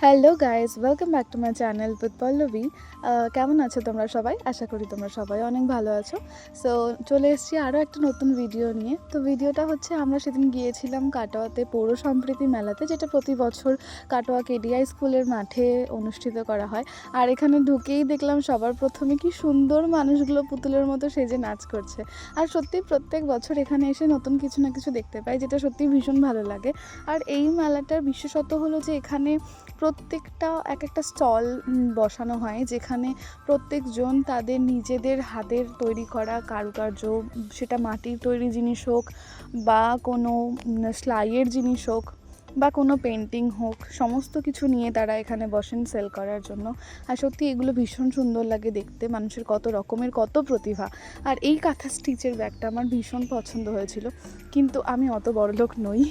Hello guys, welcome back to my channel with Pallavi. কেমন আছো তোমরা সবাই? আশা করি তোমরা সবাই অনেক ভালো আছো। সো চলে এসেছি আরও একটা নতুন ভিডিও নিয়ে। তো ভিডিওটা হচ্ছে আমরা সেদিন গিয়েছিলাম কাটোয়াতে পৌর সম্প্রীতি মেলাতে, যেটা প্রতি বছর কাটোয়া কেডিআই স্কুলের মাঠে অনুষ্ঠিত করা হয়। আর এখানে ঢুকেই দেখলাম সবার প্রথমে কি সুন্দর মানুষগুলো পুতুলের মতো সেজে নাচ করছে। আর সত্যি প্রত্যেক বছর এখানে এসে নতুন কিছু না কিছু দেখতে পাই, যেটা সত্যি ভীষণ ভালো লাগে। আর এই মেলাটার বিশেষত্ব হলো যে এখানে প্রত্যেকটা এক একটা স্টল বসানো হয়, যেখানে প্রত্যেকজন তাদের নিজেদের হাতের তৈরি করা কারুকার্য, সেটা মাটির তৈরি জিনিস হোক বা কোনো সেলাইয়ের জিনিস হোক বা কোনো পেন্টিং হোক, সমস্ত কিছু নিয়ে তারা এখানে বসেন সেল করার জন্য। আর সত্যি এগুলো ভীষণ সুন্দর লাগে দেখতে, মানুষের কত রকমের কত প্রতিভা। আর এই কাঁথা স্টিচের ব্যাগটা আমার ভীষণ পছন্দ হয়েছিল, কিন্তু আমি অত বড়লোক নই,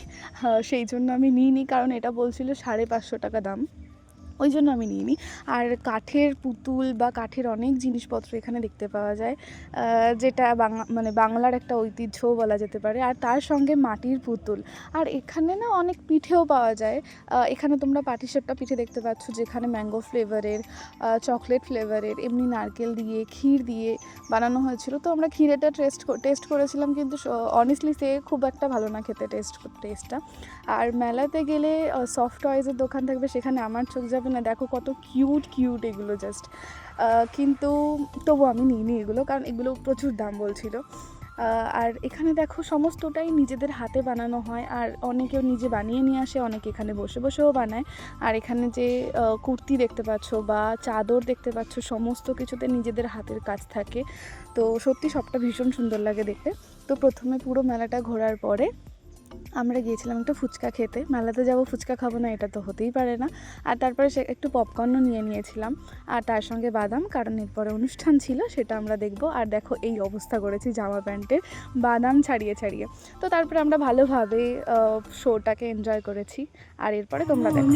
সেই জন্য আমি নিইনি, কারণ এটা বলছিল 550 টাকা দাম, ওই জন্য আমি নিইনি। আর কাঠের পুতুল বা কাঠের অনেক জিনিসপত্র এখানে দেখতে পাওয়া যায়, যেটা বাংলার একটা ঐতিহ্যও বলা যেতে পারে। আর তার সঙ্গে মাটির পুতুল। আর এখানে না অনেক পিঠেও পাওয়া যায়। এখানে তোমরা পাটিসাপটা পিঠে দেখতে পাচ্ছ, যেখানে ম্যাঙ্গো ফ্লেভারের, চকলেট ফ্লেভারের, এমনি নারকেল দিয়ে ক্ষীর দিয়ে বানানো হয়েছিল। তো আমরা ক্ষীরেটা টেস্ট করেছিলাম, কিন্তু অনেস্টলি সে খুব একটা ভালো না খেতে টেস্টটা। আর মেলাতে গেলে সফট টয়েসের দোকান থাকবে, সেখানে আমার চোখ যাবে না। দেখো কত কিউট এগুলো, জাস্ট কিন্তু তবু আমি নিইনি এগুলো, কারণ এগুলো প্রচুর দাম বলছিল। আর এখানে দেখো সমস্তটাই নিজেদের হাতে বানানো হয়, আর অনেকেও নিজে বানিয়ে নিয়ে আসে, অনেকে এখানে বসেও বানায়। আর এখানে যে কুর্তি দেখতে পাচ্ছ বা চাদর দেখতে পাচ্ছ, সমস্ত কিছুতে নিজেদের হাতের কাজ থাকে। তো সত্যি সবটা ভীষণ সুন্দর লাগে দেখতে। তো প্রথমে পুরো মেলাটা ঘোরার পরে আমরা গিয়েছিলাম একটু ফুচকা খেতে। মেলাতে যাব ফুচকা খাবো না, এটা তো হতেই পারে না। আর তারপরে সে একটু পপকর্নও নিয়েছিলাম, আর তার সঙ্গে বাদাম, কারণ এরপরে অনুষ্ঠান ছিল, সেটা আমরা দেখব। আর দেখো এই অবস্থা করেছি জামা প্যান্টের, বাদাম ছাড়িয়ে। তো তারপরে আমরা ভালোভাবে শোটাকে এনজয় করেছি। আর এরপরে তোমরা দেখো।